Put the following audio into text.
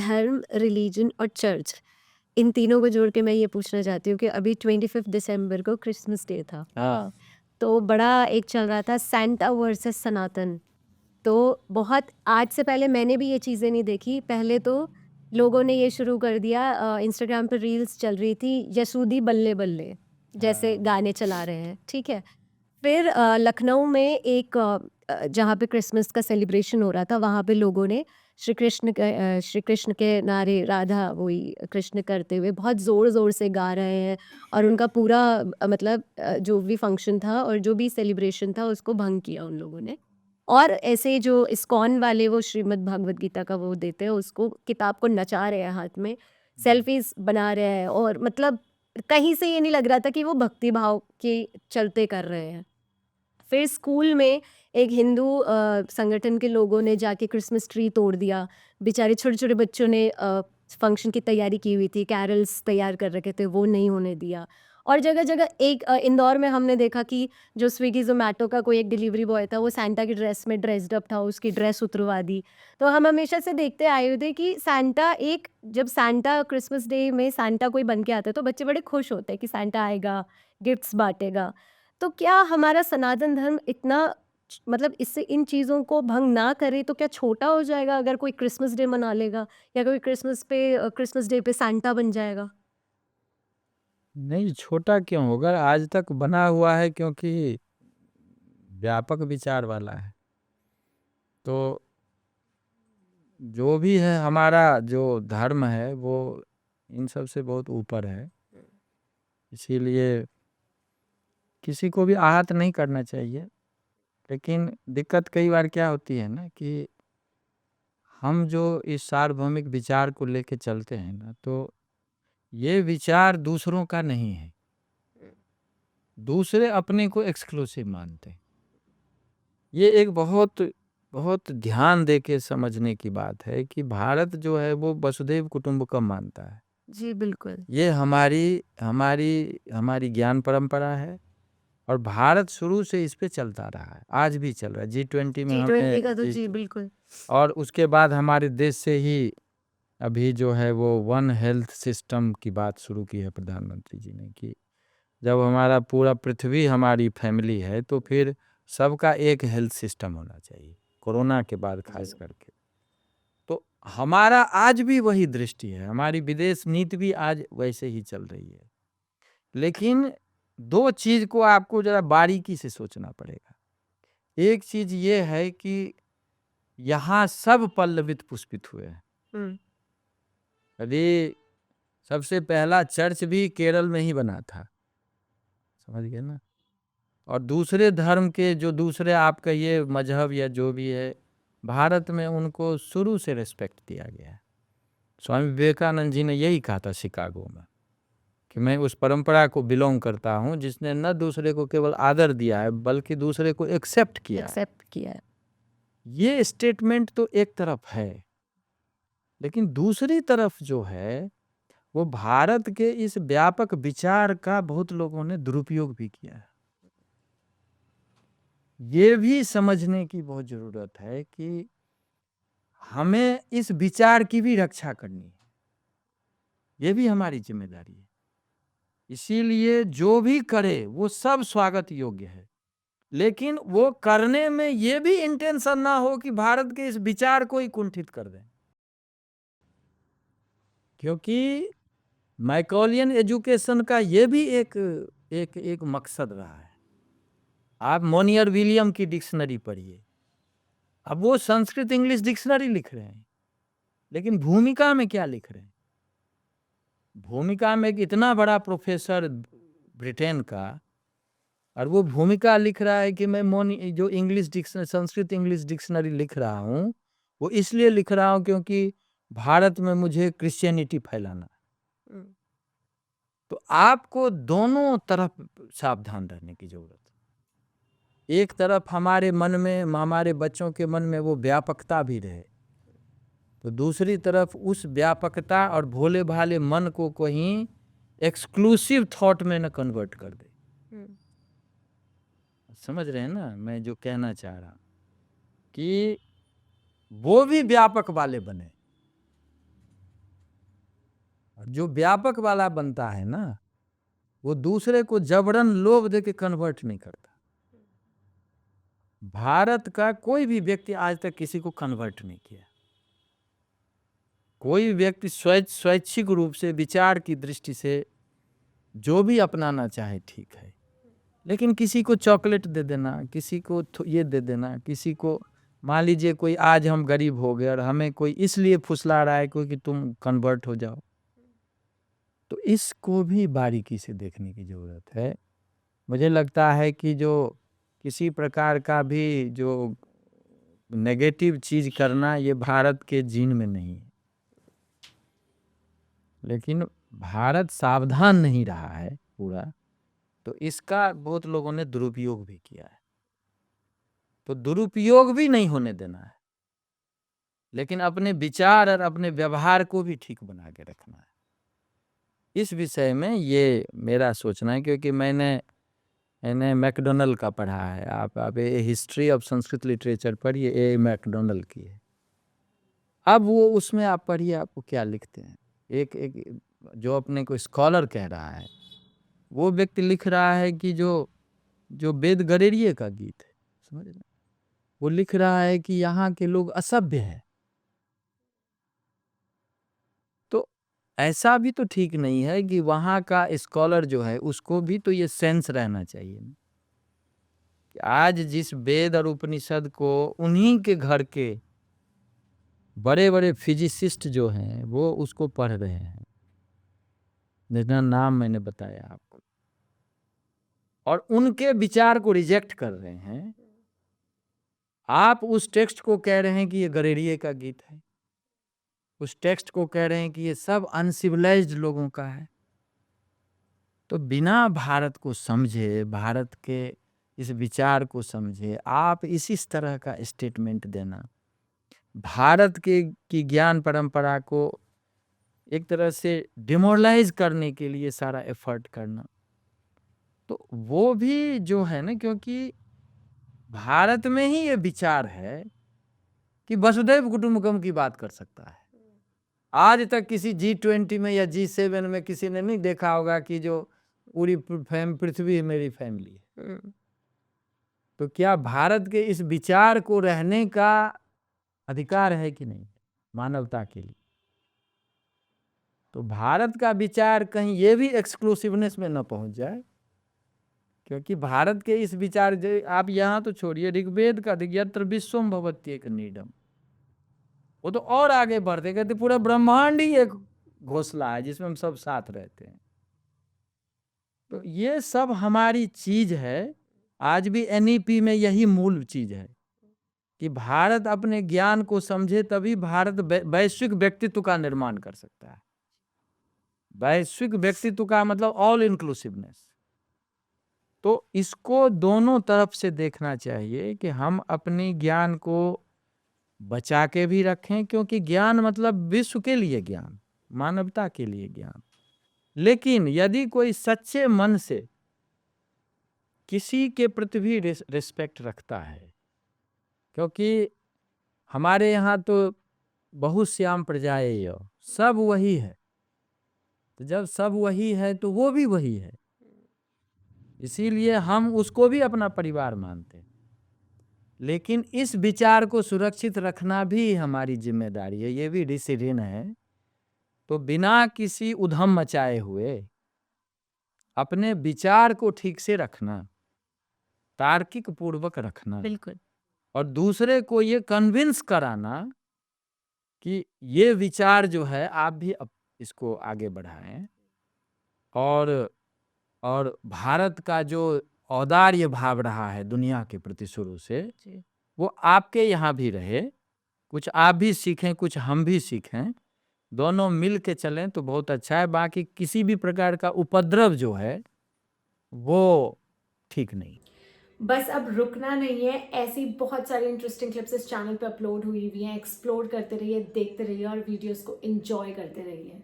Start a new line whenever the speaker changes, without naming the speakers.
धर्म, रिलीजन और चर्च, इन तीनों को जोड़ के मैं ये पूछना चाहती हूँ कि अभी 25 दिसंबर को क्रिसमस डे था,
हाँ
तो बड़ा एक चल रहा था सैंटा वर्सेस सनातन। तो बहुत आज से पहले मैंने भी ये चीज़ें नहीं देखी। पहले तो लोगों ने ये शुरू कर दिया, इंस्टाग्राम पे रील्स चल रही थी, यसूदी बल्ले बल्ले जैसे गाने चला रहे हैं, ठीक है। फिर लखनऊ में एक जहाँ पे क्रिसमस का सेलिब्रेशन हो रहा था, वहाँ पे लोगों ने श्री कृष्ण के नारे, राधा वही कृष्ण करते हुए बहुत ज़ोर-ज़ोर से गा रहे हैं और उनका पूरा मतलब जो भी फंक्शन था और जो भी सेलिब्रेशन था उसको भंग किया उन लोगों ने। और ऐसे जो इस्कॉन वाले वो श्रीमद् भागवत गीता का वो देते हैं, उसको किताब को नचा रहे हैं हाथ में, सेल्फीज़ बना रहे हैं और मतलब कहीं से ये नहीं लग रहा था कि वो भक्ति भाव के चलते कर रहे हैं। फिर स्कूल में एक हिंदू संगठन के लोगों ने जाके क्रिसमस ट्री तोड़ दिया। बेचारे छोटे-छोटे बच्चों ने फंक्शन की तैयारी की हुई थी, कैरल्स तैयार कर रखे थे, वो नहीं होने दिया। और जगह-जगह एक इंदौर में हमने देखा कि जो स्विगी, ज़ोमैटो का कोई एक डिलीवरी बॉय था, वो सैंटा की ड्रेस में ड्रेस्ड अप था, उसकी ड्रेस उतरवा दी। तो हम हमेशा से देखते आए हुए थे कि सैंटा एक जब सैंटा क्रिसमस डे में सैंटा कोई बन के आता है, तो बच्चे बड़े खुश होते हैं कि सैंटा आएगा, गिफ्ट्स बाँटेगा। तो क्या हमारा सनातन धर्म इतना मतलब इससे इन चीज़ों को भंग ना करे तो क्या छोटा हो जाएगा अगर कोई क्रिसमस डे मना लेगा या कोई क्रिसमस डे पे सांता बन जाएगा?
नहीं, छोटा क्यों होगा? आज तक बना हुआ है क्योंकि व्यापक विचार वाला है। तो जो भी है हमारा जो धर्म है वो इन सब से बहुत ऊपर है, इसीलिए किसी को भी आहत नहीं करना चाहिए। लेकिन दिक्कत कई बार क्या होती है ना कि हम जो इस सार्वभौमिक विचार को लेके चलते हैं ना, तो ये विचार दूसरों का नहीं है। दूसरे अपने को एक्सक्लूसिव मानते हैं। ये एक बहुत बहुत ध्यान दे के समझने की बात है कि भारत जो है वो वसुधैव कुटुंबकम मानता है।
जी, बिल्कुल।
ये हमारी हमारी हमारी ज्ञान परंपरा है और भारत शुरू से इस पे चलता रहा है, आज भी चल रहा है। G20 में हमने
G20 का तो जी, बिल्कुल।
और उसके बाद हमारे देश से ही अभी जो है वो वन हेल्थ सिस्टम की बात शुरू की है प्रधानमंत्री जी ने कि जब हमारा पूरा पृथ्वी हमारी फैमिली है तो फिर सबका एक हेल्थ सिस्टम होना चाहिए, कोरोना के बाद खास करके। तो हमारा आज भी वही दृष्टि है, हमारी विदेश नीति भी आज वैसे ही चल रही है। लेकिन दो चीज़ को आपको ज़रा बारीकी से सोचना पड़ेगा। एक चीज़ ये है कि यहाँ सब पल्लवित पुष्पित हुए हैं।
हुँ।
अरे सबसे पहला चर्च भी केरल में ही बना था, समझ गए ना। और दूसरे धर्म के जो दूसरे आप कहिए मजहब या जो भी है, भारत में उनको शुरू से रिस्पेक्ट दिया गया है। स्वामी विवेकानंद जी ने यही कहा था शिकागो में कि मैं उस परंपरा को बिलोंग करता हूँ जिसने न दूसरे को केवल आदर दिया है बल्कि दूसरे को एक्सेप्ट किया है।
एक्सेप्ट किया है।
ये स्टेटमेंट तो एक तरफ है, लेकिन दूसरी तरफ जो है वो भारत के इस व्यापक विचार का बहुत लोगों ने दुरुपयोग भी किया है। ये भी समझने की बहुत ज़रूरत है कि हमें इस विचार की भी रक्षा करनी है, ये भी हमारी जिम्मेदारी है। इसीलिए जो भी करे वो सब स्वागत योग्य है, लेकिन वो करने में ये भी इंटेंशन ना हो कि भारत के इस विचार को ही कुंठित कर दें। क्योंकि मैकॉलियन एजुकेशन का ये भी एक मकसद रहा है। आप मोनियर विलियम की डिक्शनरी पढ़िए, अब वो संस्कृत इंग्लिश डिक्शनरी लिख रहे हैं, लेकिन भूमिका में क्या लिख रहे हैं? भूमिका में एक इतना बड़ा प्रोफेसर ब्रिटेन का, और वो भूमिका लिख रहा है कि मैं जो English dictionary Sanskrit English dictionary लिख रहा हूँ, वो इसलिए लिख रहा हूँ क्योंकि भारत में मुझे क्रिश्चियनिटी फैलाना।
हुँ।
तो आपको दोनों तरफ सावधान रहने की जरूरत है। एक तरफ हमारे मन में, हमारे बच्चों के मन में वो व्यापकता भी रहे, तो दूसरी तरफ उस व्यापकता और भोले भाले मन को कहीं एक्सक्लूसिव थॉट में न कन्वर्ट कर दे।
हुँ।
समझ रहे हैं ना मैं जो कहना चाह रहा हूं कि वो भी व्यापक वाले बने, जो व्यापक वाला बनता है ना, वो दूसरे को जबरन लोभ दे के कन्वर्ट नहीं करता। भारत का कोई भी व्यक्ति आज तक किसी को कन्वर्ट नहीं किया। कोई भी व्यक्ति स्वैच्छिक रूप से विचार की दृष्टि से जो भी अपनाना चाहे ठीक है, लेकिन किसी को चॉकलेट दे देना, किसी को ये दे देना, किसी को मान लीजिए कोई आज हम गरीब हो गए और हमें कोई इसलिए फुसला रहा है कोई कि तुम कन्वर्ट हो जाओ, तो इसको भी बारीकी से देखने की ज़रूरत है। मुझे लगता है कि जो किसी प्रकार का भी जो नेगेटिव चीज़ करना ये भारत के जीन में नहीं है, लेकिन भारत सावधान नहीं रहा है पूरा, तो इसका बहुत लोगों ने दुरुपयोग भी किया है। तो दुरुपयोग भी नहीं होने देना है, लेकिन अपने विचार और अपने व्यवहार को भी ठीक बना के रखना है। इस विषय में ये मेरा सोचना है, क्योंकि मैंने मैकडोनल्ड का पढ़ा है। आप ये हिस्ट्री ऑफ संस्कृत लिटरेचर पढ़िए, ए मैकडोनल्ड की है। अब वो उसमें आप पढ़िए, आपको क्या लिखते हैं। एक जो अपने को स्कॉलर कह रहा है, वो व्यक्ति लिख रहा है कि जो वेद गरेरिये का गीत है, समझ रहे, वो लिख रहा है कि यहाँ के लोग असभ्य हैं। तो ऐसा भी तो ठीक नहीं है कि वहाँ का स्कॉलर जो है उसको भी तो ये सेंस रहना चाहिए ना, कि आज जिस वेद और उपनिषद को उन्हीं के घर के बड़े बड़े फिजिसिस्ट जो हैं वो उसको पढ़ रहे हैं, जितना नाम मैंने बताया आपको, और उनके विचार को रिजेक्ट कर रहे हैं, आप उस टेक्स्ट को कह रहे हैं कि ये गरेरिये का गीत है, उस टेक्स्ट को कह रहे हैं कि ये सब अनसिविलाइज्ड लोगों का है। तो बिना भारत को समझे, भारत के इस विचार को समझे, आप इस तरह का स्टेटमेंट देना, भारत की ज्ञान परंपरा को एक तरह से डिमोरलाइज करने के लिए सारा एफर्ट करना, तो वो भी जो है ना, क्योंकि भारत में ही ये विचार है कि वसुधैव कुटुंबकम की बात कर सकता है। आज तक किसी G20 में या G7 में किसी ने नहीं देखा होगा कि जो पूरी पृथ्वी मेरी फैमिली है। तो क्या भारत के इस विचार को रहने का अधिकार है कि नहीं मानवता के लिए? तो भारत का विचार कहीं ये भी एक्सक्लूसिवनेस में न पहुंच जाए, क्योंकि भारत के इस विचार, आप यहाँ तो छोड़िए, ऋग्वेद का यत्र विश्वम भवति एक नीडम, वो तो और आगे बढ़ते कहते पूरा ब्रह्मांड ही एक घोंसला है जिसमें हम सब साथ रहते हैं। तो ये सब हमारी चीज है, आज भी NEP में यही मूल चीज है कि भारत अपने ज्ञान को समझे, तभी भारत वैश्विक व्यक्तित्व का निर्माण कर सकता है। वैश्विक व्यक्तित्व का मतलब ऑल इंक्लूसिवनेस। तो इसको दोनों तरफ से देखना चाहिए कि हम अपने ज्ञान को बचा के भी रखें, क्योंकि ज्ञान मतलब विश्व के लिए ज्ञान, मानवता के लिए ज्ञान। लेकिन यदि कोई सच्चे मन से किसी के प्रति भी रिस्पेक्ट रखता है, क्योंकि हमारे यहाँ तो बहुश्याम प्रजाएय, सब वही है, तो जब सब वही है तो वो भी वही है, इसीलिए हम उसको भी अपना परिवार मानते हैं। लेकिन इस विचार को सुरक्षित रखना भी हमारी जिम्मेदारी है, ये भी डिसिजन है। तो बिना किसी उधम मचाए हुए अपने विचार को ठीक से रखना, तार्किक पूर्वक रखना,
बिल्कुल।
और दूसरे को ये कन्विंस कराना कि ये विचार जो है आप भी इसको आगे बढ़ाएं, और भारत का जो औदार्य भाव रहा है दुनिया के प्रति शुरू से, वो आपके यहाँ भी रहे, कुछ आप भी सीखें, कुछ हम भी सीखें, दोनों मिल के चलें तो बहुत अच्छा है। बाकी किसी भी प्रकार का उपद्रव जो है वो ठीक नहीं।
बस अब रुकना नहीं है, ऐसी बहुत सारी इंटरेस्टिंग क्लिप्स इस चैनल पे अपलोड हुई हैं। एक्सप्लोर करते रहिए, देखते रहिए और वीडियोस को एंजॉय करते रहिए।